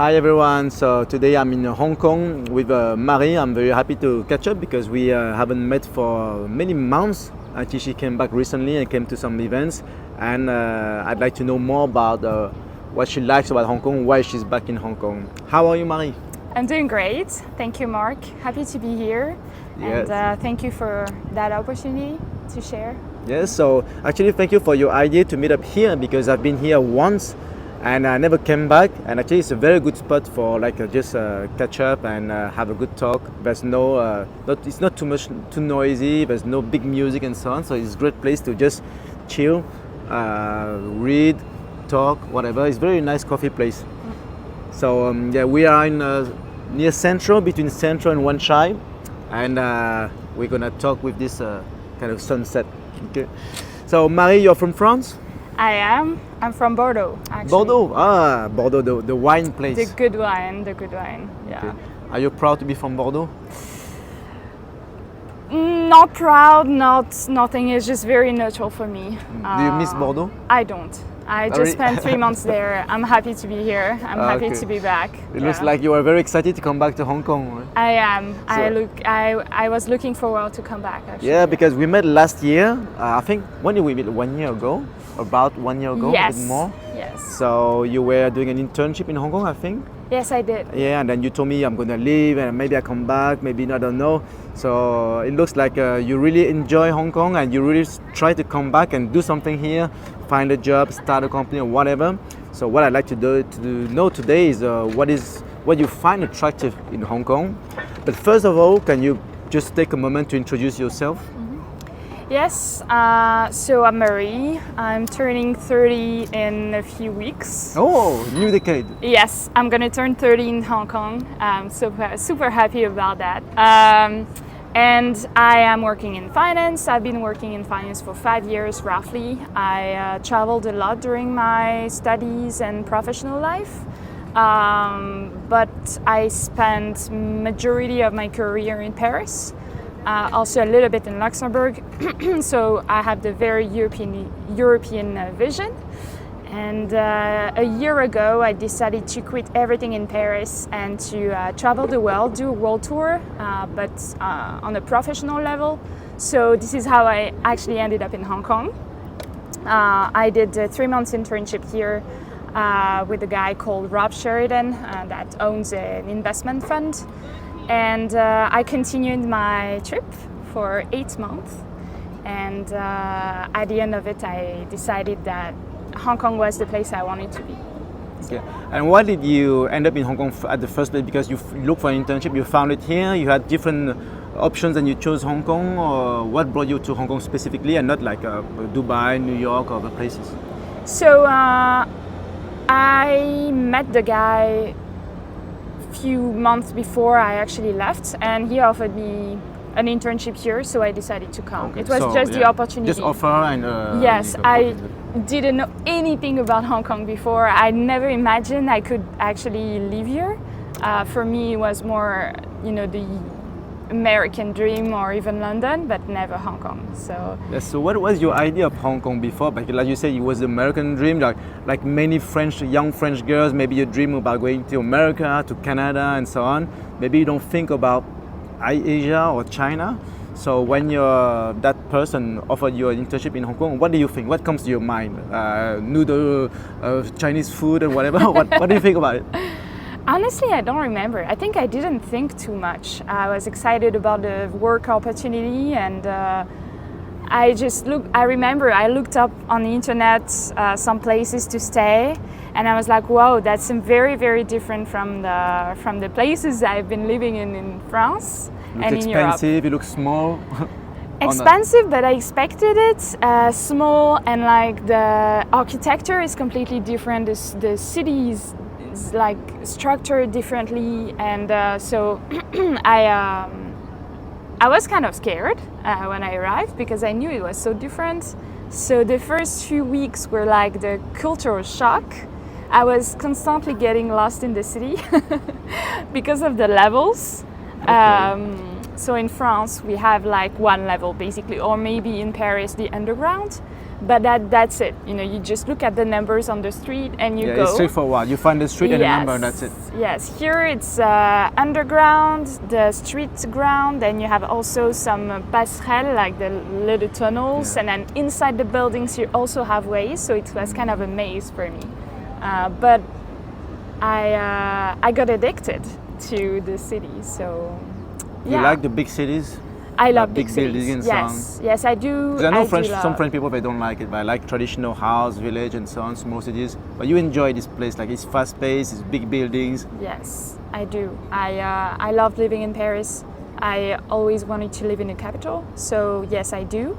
Hi everyone, so today I'm in Hong Kong with Marie. I'm very happy to catch up because we haven't met for many months. Actually, she came back recently and came to some events, and I'd like to know more about what she likes about Hong Kong, why she's back in Hong Kong. How are you, Marie? I'm doing great. Thank you, Mark. Happy to be here. Yes. And thank you for that opportunity to share. Yes, so actually thank you for your idea to meet up here because I've been here once and I never came back, and actually it's a very good spot for just catch up and have a good talk. There's it's not too noisy, there's no big music and so on, so it's a great place to just chill, read, talk, whatever. It's a very nice coffee place. So yeah, we are in near Central, between Central and Wan Chai, and we're gonna talk with this kind of sunset. Okay. So Marie, you're from France? I am. I'm from Bordeaux, actually. Bordeaux? Bordeaux, the wine place. The good wine, yeah. Okay. Are you proud to be from Bordeaux? Not proud, nothing. It's just very neutral for me. Do you miss Bordeaux? I don't. I just spent 3 months there. I'm happy to be here. I'm happy to be back. It looks like you are very excited to come back to Hong Kong. Right? I am. I was looking forward to come back, actually. Yeah, because we met last year. I think, when did we meet? 1 year ago? About 1 year ago? Yes. A bit more? Yes. So you were doing an internship in Hong Kong, I think? Yes, I did. Yeah, and then you told me I'm gonna leave and maybe I come back, maybe not, I don't know. So it looks like you really enjoy Hong Kong and you really try to come back and do something here, find a job, start a company or whatever. So what I'd like to know today is what you find attractive in Hong Kong. But first of all, can you just take a moment to introduce yourself? Yes, so I'm Marie. I'm turning 30 in a few weeks. Oh, new decade. Yes, I'm gonna turn 30 in Hong Kong. I'm super happy about that. And I am working in finance. I've been working in finance for 5 years roughly. I traveled a lot during my studies and professional life. But I spent majority of my career in Paris. Also a little bit in Luxembourg, so I have the very European vision. And a year ago, I decided to quit everything in Paris and to travel the world, do a world tour, but on a professional level. So this is how I actually ended up in Hong Kong. I did a 3 months internship here with a guy called Rob Sheridan that owns an investment fund. And I continued my trip for 8 months, and at the end of it, I decided that Hong Kong was the place I wanted to be. Okay. And why did you end up in Hong Kong at the first place? Because you looked for an internship, you found it here, you had different options and you chose Hong Kong, or what brought you to Hong Kong specifically and not like Dubai, New York or other places? So I met the guy few months before I actually left, and he offered me an internship here, so I decided to come. Okay. It was just the opportunity. Just offer and yes, I didn't know anything about Hong Kong before. I never imagined I could actually live here. For me, it was more, the American dream or even London, but never Hong Kong. So yes. So what was your idea of Hong Kong before? Like you said, it was the American dream. Like many young French girls, maybe you dream about going to America, to Canada, and so on. Maybe you don't think about Asia or China. So when that person offered you an internship in Hong Kong, what do you think? What comes to your mind? Noodle, Chinese food, and whatever. What do you think about it? Honestly, I don't remember. I think I didn't think too much. I was excited about the work opportunity, and I remember I looked up on the internet some places to stay, and I was like, wow, that's very, very different from the places I've been living in France and in Europe. Expensive, it looks small. Expensive, but I expected it. Small, and like the architecture is completely different. The city is like structured differently, and so I was kind of scared when I arrived because I knew it was so different. So the first few weeks were like the cultural shock. I was constantly getting lost in the city because of the levels. Okay. So in France, we have like one level basically, or maybe in Paris, the underground. But that's it. You know, you just look at the numbers on the street and you go. It's straightforward. You find the street and the number, and that's it. Yes, here it's underground, the street ground, and you have also some passerelles, like the little tunnels, and then inside the buildings you also have ways. So it was kind of a maze for me. But I got addicted to the city. So You like the big cities? I love big buildings and so on. Yes, I do. Because I know some French people, they don't like it, but I like traditional house, village, and so on, small cities. But you enjoy this place, like it's fast-paced, it's big buildings. Yes, I do. I love living in Paris. I always wanted to live in the capital, so yes, I do.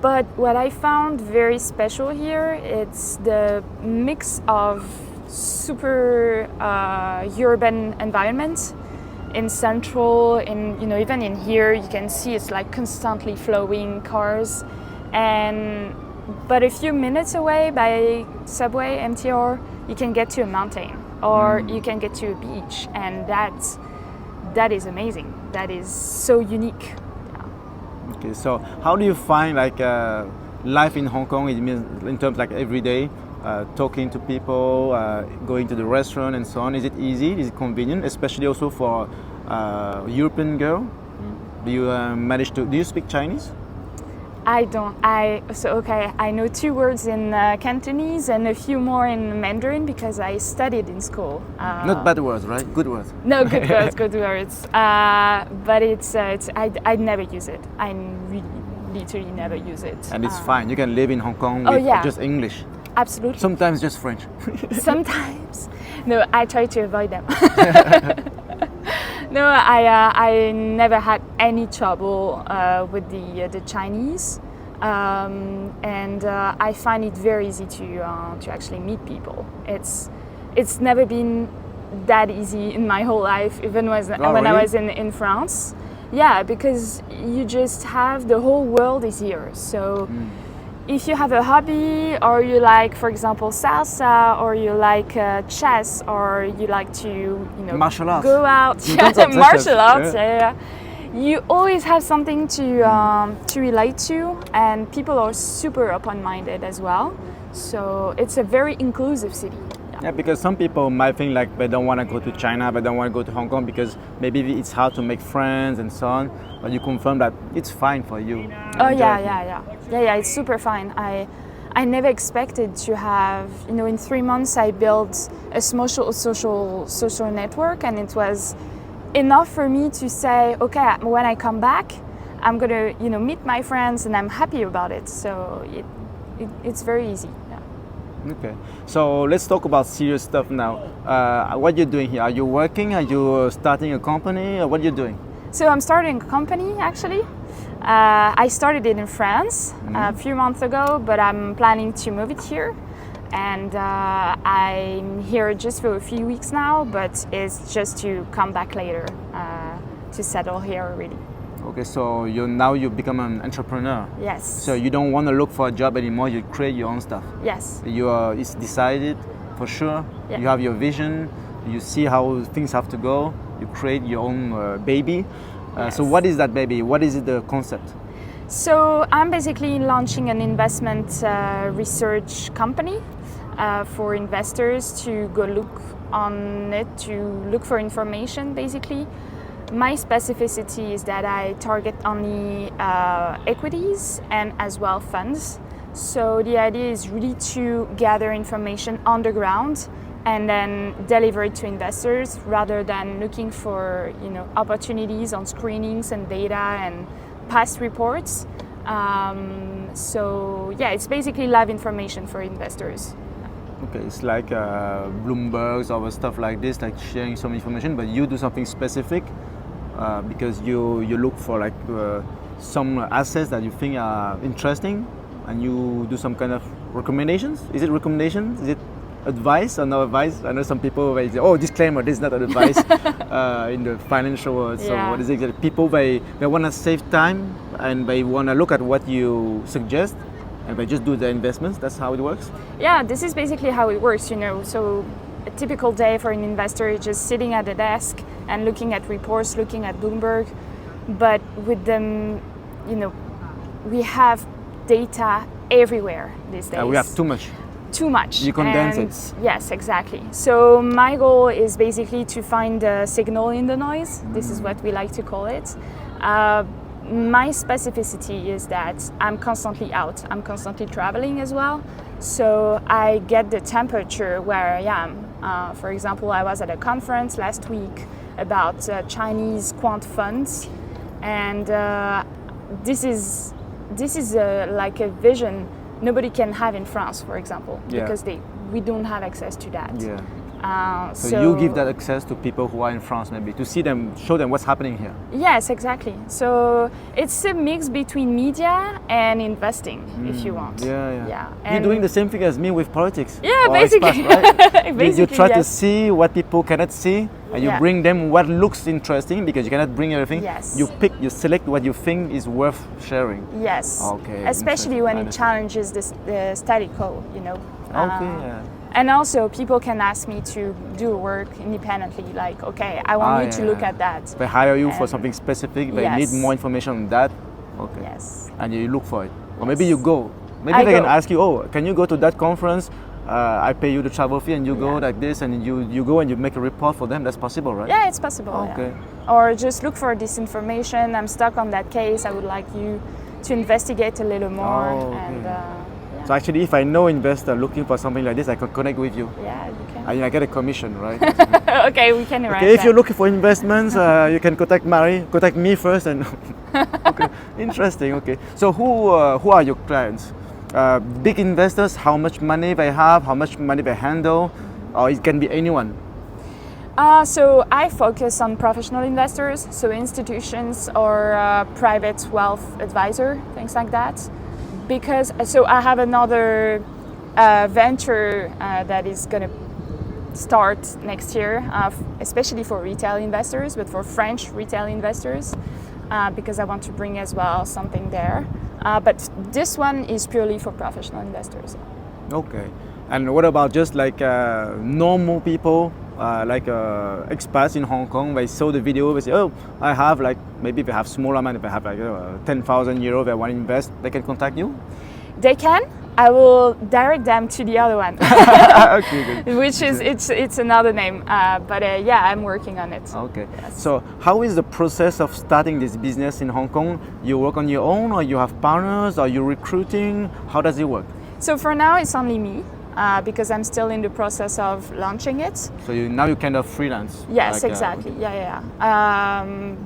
But what I found very special here, it's the mix of super urban environment. In central, even in here, you can see it's like constantly flowing cars, but a few minutes away by subway, MTR, you can get to a mountain or you can get to a beach, and that is amazing. That is so unique. Yeah. Okay, so how do you find like life in Hong Kong? It means in terms like every day. Talking to people, going to the restaurant and so on. Is it easy? Is it convenient? Especially also for European girl? Do you manage to? Do you speak Chinese? I don't. I know 2 words in Cantonese and a few more in Mandarin because I studied in school. Not bad words, right? Good words. No, good words, good words. But I never use it. I really literally never use it. And it's fine. You can live in Hong Kong with just English. Absolutely. Sometimes just French. Sometimes. No, I try to avoid them. No, I never had any trouble with the Chinese, and I find it very easy to actually meet people. It's never been that easy in my whole life, even when I was in France. Yeah, because you just have the whole world is here. So. If you have a hobby, or you like, for example, salsa, or you like chess, or you like to, martial arts. Go out, martial arts, you always have something to relate to, and people are super open-minded as well. So it's a very inclusive city. Yeah, because some people might think like they don't want to go to China, they don't want to go to Hong Kong because maybe it's hard to make friends and so on. But you confirm that it's fine for you. Oh yeah, it's super fine. I never expected to have, in 3 months I built a social network, and it was enough for me to say, okay, when I come back, I'm gonna, meet my friends, and I'm happy about it. So it's very easy. Okay, so let's talk about serious stuff now. What are you doing here? Are you working? Are you starting a company? Or what are you doing? So I'm starting a company actually. I started it in France a few months ago, but I'm planning to move it here. And I'm here just for a few weeks now, but it's just to come back later to settle here already. Okay, so you become an entrepreneur. Yes. So you don't want to look for a job anymore. You create your own stuff. Yes. It's decided for sure. Yeah. You have your vision. You see how things have to go. You create your own baby. Yes. So what is that baby? What is the concept? So I'm basically launching an investment research company for investors to go look on it, to look for information basically. My specificity is that I target only equities and as well funds. So the idea is really to gather information on the ground and then deliver it to investors rather than looking for opportunities on screenings and data and past reports. So yeah, it's basically live information for investors. Okay, it's like Bloomberg's or stuff like this, like sharing some information, but you do something specific. Because you look for like some assets that you think are interesting, and you do some kind of recommendations. Is it recommendations? Is it advice or no advice? I know some people will say, "Oh, disclaimer, this is not advice," in the financial world. So what is it? People they want to save time and they want to look at what you suggest, and they just do the investments. That's how it works. Yeah, this is basically how it works. So a typical day for an investor is just sitting at a desk and looking at reports, looking at Bloomberg, but with them, we have data everywhere these days. We have too much. Too much. You condense And it. Yes, exactly. So my goal is basically to find a signal in the noise. This is what we like to call it. My specificity is that I'm constantly out. I'm constantly traveling as well. So I get the temperature where I am. For example, I was at a conference last week about Chinese quant funds, and this is like a vision nobody can have in France, for example, because we don't have access to that. Yeah. So you give that access to people who are in France, maybe to see them, show them what's happening here. Yes, exactly. So it's a mix between media and investing, if you want. Yeah. And You're doing the same thing as me with politics. Yeah, or basically. expats, right? Basically, you try to yes. see what people cannot see, and you bring them what looks interesting, because you cannot bring everything. Yes. You select what you think is worth sharing. Yes. Okay. Especially when it challenges the status quo, Okay. And also, people can ask me to do work independently. Like, okay, I want you to look at that. They hire you for something specific. They need more information on that. Okay. Yes. And you look for it. Or maybe you go. Maybe they can ask you, oh, can you go to that conference? I pay you the travel fee, and you go like this, and you go and you make a report for them. That's possible, right? Yeah, it's possible. Okay. Yeah. Or just look for this information. I'm stuck on that case. I would like you to investigate a little more. Oh, okay. And so actually, if I know investor looking for something like this, I can connect with you. yeah, you can. And I get a commission, right? Okay, we can arrange Okay, if that. you're looking for investments, you can contact Marie. Contact me first, and okay, interesting. Okay, so who are your clients? Big investors, how much money they have, how much money they handle, or it can be anyone? So I focus on professional investors, so institutions or private wealth advisor, things like that. Because I have another venture that is going to start next year, especially for retail investors, but for French retail investors, because I want to bring as well something there. But this one is purely for professional investors. Okay. And what about just like normal people, like expats in Hong Kong? They saw the video, they say, oh, I have like, maybe they have small amount, if they have like 10,000 euro they want to invest, they can contact you? They can. I will direct them to the other one, Okay, good. which is it's another name. But yeah, I'm working on it. Okay. Yes. So how is the process of starting this business in Hong Kong? You work on your own, or you have partners? Are you recruiting? How does it work? So for now, it's only me. Because I'm still in the process of launching it. So now you kind of freelance. Yes, like, exactly. Yeah.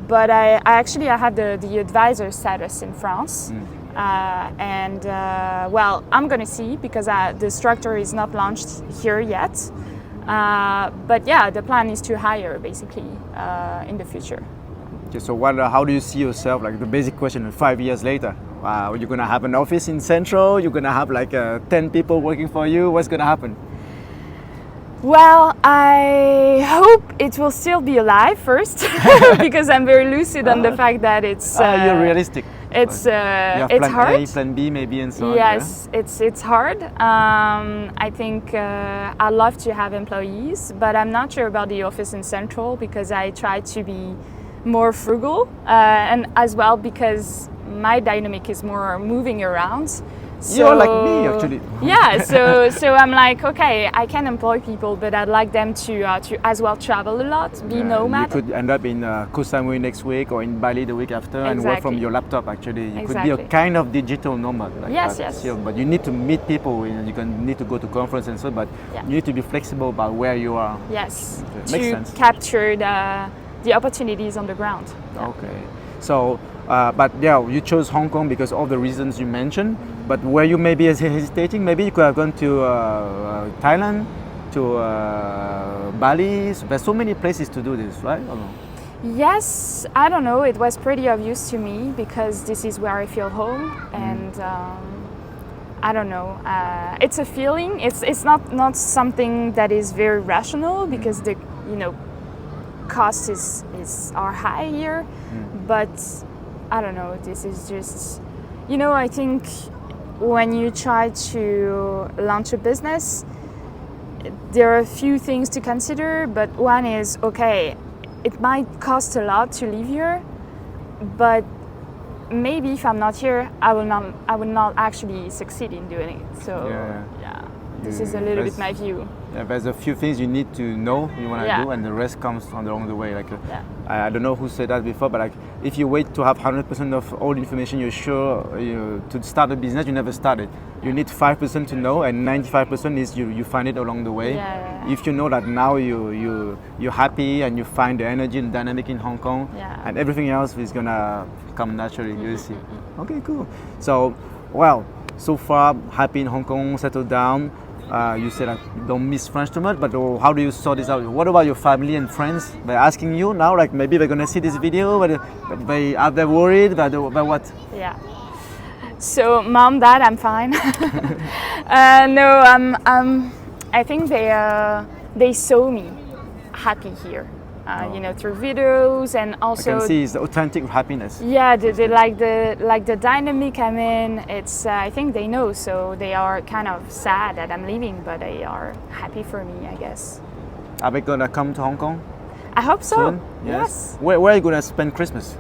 But I actually have the advisor status in France, well, I'm gonna see, because the structure is not launched here yet. But yeah, the plan is to hire basically in the future. Okay, so how do you see yourself? Like the basic question: 5 years later, you're gonna have an office in Central. You're gonna have like 10 people working for you. What's gonna happen? Well, I hope it will still be alive first, because I'm very lucid on the fact that it's. You're realistic. It's you have it's plan hard. A, plan B, maybe, and so on. Yes, it's hard. I think I love to have employees, but I'm not sure about the office in Central, because I try to be more frugal, and as well because my dynamic is more moving around. So, you're like me, actually. Yeah, so I'm like, okay, I can employ people, but I'd like them to as well travel a lot, be nomad. You could end up in Koh Samui next week, or in Bali the week after, and work from your laptop. Actually, you could be a kind of digital nomad. Like yes, that. yes. So, but you need to meet people. You can need to go to conference and so. But you need to be flexible about where you are. Yes, okay. Makes sense. Capture the opportunities on the ground. Okay, so. But yeah, you chose Hong Kong because of the reasons you mentioned. But were you maybe hesitating? Maybe you could have gone to Thailand, to Bali. So there's so many places to do this, right? Or no? Yes, I don't know. It was pretty obvious to me, because this is where I feel home, and I don't know. It's a feeling. It's not something that is very rational, because the costs are high here, but. I don't know, this is just, I think when you try to launch a business, there are a few things to consider, but one is, okay, it might cost a lot to live here, but maybe if I'm not here, I will not actually succeed in doing it. So yeah, this is a little bit my view. Yeah, there's a few things you need to know you want to do, and the rest comes along the way. Like I don't know who said that before, but like if you wait to have 100% of all the information you're sure to start a business, you never start it. You need 5% to know, and 95% is you find it along the way. If you know that now you're happy and you find the energy and dynamic in Hong Kong, and everything else is gonna come naturally. You'll see. Okay, cool. So, well, so far happy in Hong Kong, settled down. You said like you don't miss French too much, but how do you sort this out? What about your family and friends? They're asking you now, like maybe they're gonna see this video, but they're worried about what? Yeah. So, mom, dad, I'm fine. No, I think they saw me happy here. Through videos, and also I can see it's the authentic happiness. Yeah, they like the dynamic I'm in. It's I think they know, so they are kind of sad that I'm leaving, but they are happy for me, I guess. Are they gonna come to Hong Kong? I hope so. Soon? Yes. Where are you gonna spend Christmas?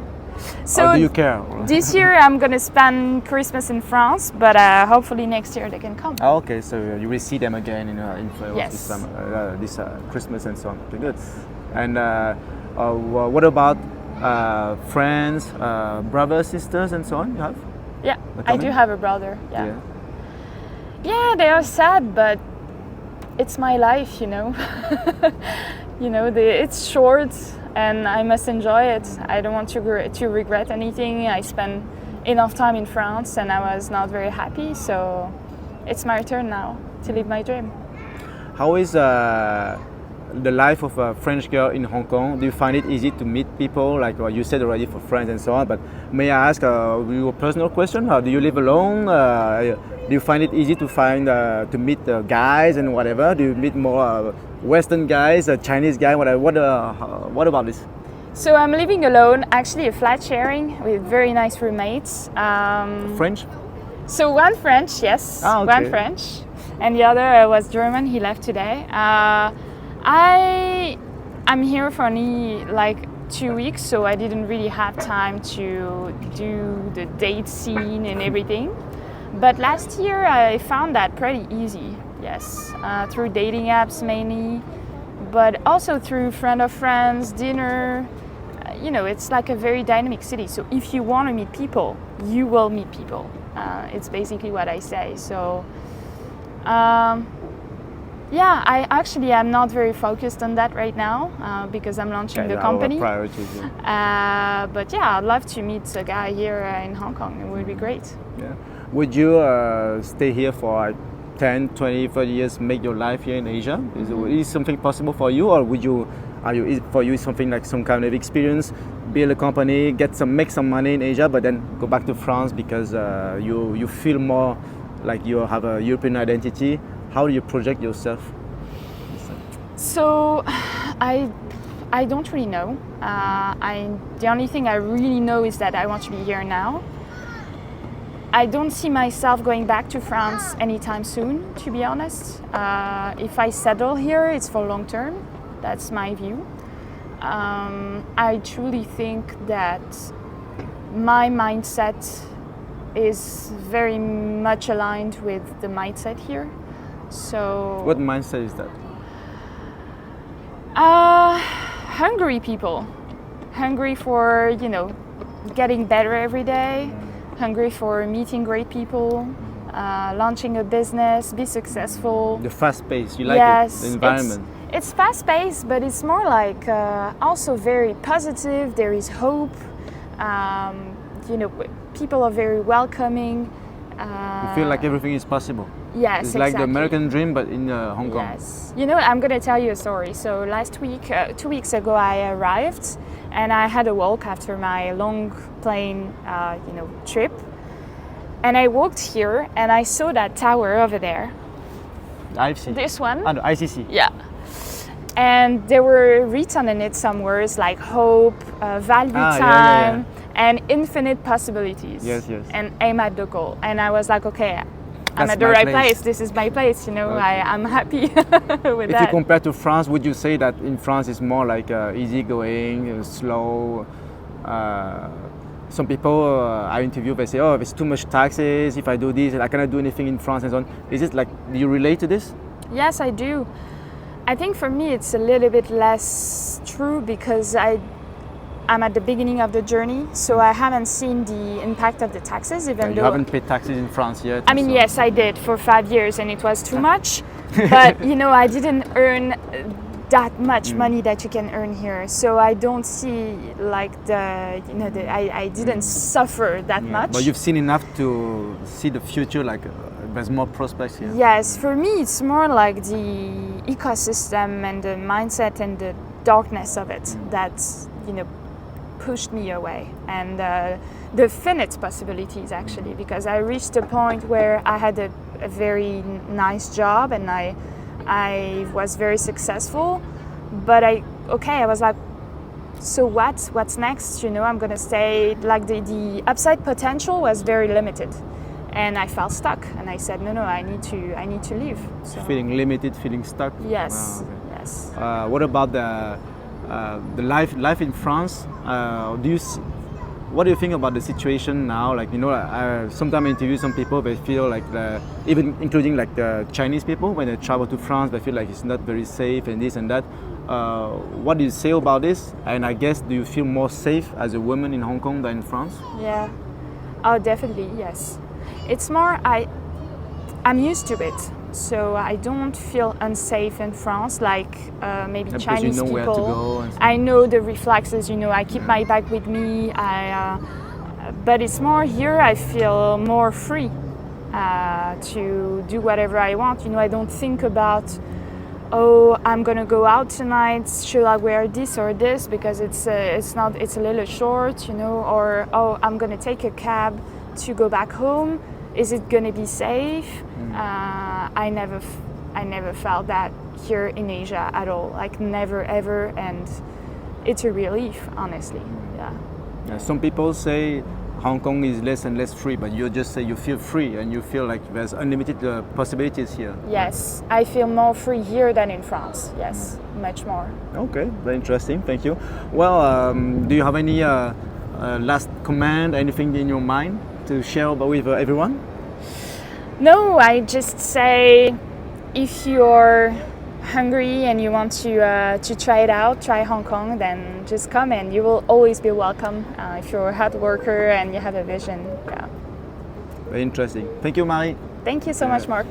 So or do you care? This year I'm gonna spend Christmas in France, but hopefully next year they can come. Oh, okay, so you will see them again in yes. this Christmas and so on. Okay, good. And what about friends, brothers, sisters, and so on? You have? Yeah, I do have a brother. Yeah, they are sad, but it's my life, it's short, and I must enjoy it. I don't want to regret anything. I spent enough time in France, and I was not very happy. So it's my turn now to live my dream. How is the life of a French girl in Hong Kong? Do you find it easy to meet people, like what you said already, for friends and so on? But may I ask you a personal question? How do you live alone? Do you find it easy to meet guys and whatever? Do you meet more Western guys, Chinese guy? What about this? So I'm living alone, actually a flat sharing with very nice roommates. French? So one French, yes, okay. One French, and the other was German. He left today. I'm here for only like 2 weeks, so I didn't really have time to do the date scene and everything. But last year I found that pretty easy, yes, through dating apps mainly, but also through friend of friends, dinner. It's like a very dynamic city, so if you want to meet people, you will meet people. It's basically what I say. So I'm not very focused on that right now because I'm launching the company. Priorities, but I'd love to meet a guy here in Hong Kong. It would be great. Yeah. Would you stay here for like 10, 20, 30 years, make your life here in Asia? Is something possible for you, or for you something like some kind of experience, build a company, make some money in Asia, but then go back to France because you feel more like you have a European identity? How do you project yourself? So, I don't really know. The only thing I really know is that I want to be here now. I don't see myself going back to France anytime soon, to be honest. If I settle here, it's for long term. That's my view. I truly think that my mindset is very much aligned with the mindset here. So what mindset is that? Hungry people, hungry for getting better every day, hungry for meeting great people, launching a business, be successful. The fast pace, you like it, the environment. It's fast paced, but it's more like also very positive. There is hope. People are very welcoming. You feel like everything is possible. Yes, it's like the American dream, but in Hong Kong. Yes. I'm going to tell you a story. So last week, 2 weeks ago, I arrived, and I had a walk after my long plane, trip. And I walked here, and I saw that tower over there. IFC. This one. Oh, no, ICC. Yeah. And there were written in it some words like hope, value time, and infinite possibilities. Yes. And aim at the goal. And I was like, okay, I'm at the right place. This is my place. Okay. I'm happy with that. If you compare to France, would you say that in France it's more like easygoing, slow, some people I interview, they say, oh, there's too much taxes. If I do this, I cannot do anything in France and so on. Is it like, do you relate to this? Yes, I do. I think for me it's a little bit less true because I'm at the beginning of the journey, so I haven't seen the impact of the taxes, even You though haven't paid taxes in France yet? I mean, so. yes, I did for 5 years, and it was too much. But I didn't earn that much money that you can earn here, so I don't see like I didn't suffer that much. But you've seen enough to see the future, like there's more prospects here. Yes, for me it's more like the ecosystem and the mindset and the darkness of it that pushed me away, and the finite possibilities actually, because I reached a point where I had a very nice job and I was very successful, but I was like, so what's next? I'm gonna stay, like the upside potential was very limited, and I felt stuck, and I said no, I need to leave. So. Feeling limited, feeling stuck. Yes. Okay. Yes. What about the life in France? What do you think about the situation now? Like, sometimes I interview some people, they feel like, even including like the Chinese people, when they travel to France, they feel like it's not very safe and this and that. What do you say about this? And I guess, do you feel more safe as a woman in Hong Kong than in France? Yeah. Oh, definitely, yes. It's more, I'm used to it. So I don't feel unsafe in France like maybe Chinese people. Where to go and I know the reflexes, I keep my bag with me. But it's more here I feel more free to do whatever I want. I don't think about, oh, I'm gonna go out tonight, should I wear this or this because it's a little short, or oh, I'm gonna take a cab to go back home. Is it gonna be safe? I never felt that here in Asia at all. Like never ever, and it's a relief, honestly. Yeah. Some people say Hong Kong is less and less free, but you just say you feel free and you feel like there's unlimited possibilities here. Yes, I feel more free here than in France. Yes, much more. Okay, very interesting. Thank you. Well, do you have any last comment, anything in your mind to share with everyone? No, I just say if you're hungry and you want to try it out, try Hong Kong, then just come and you will always be welcome if you're a hard worker and you have a vision. Yeah. Very interesting. Thank you, Marie. Thank you so much, Mark.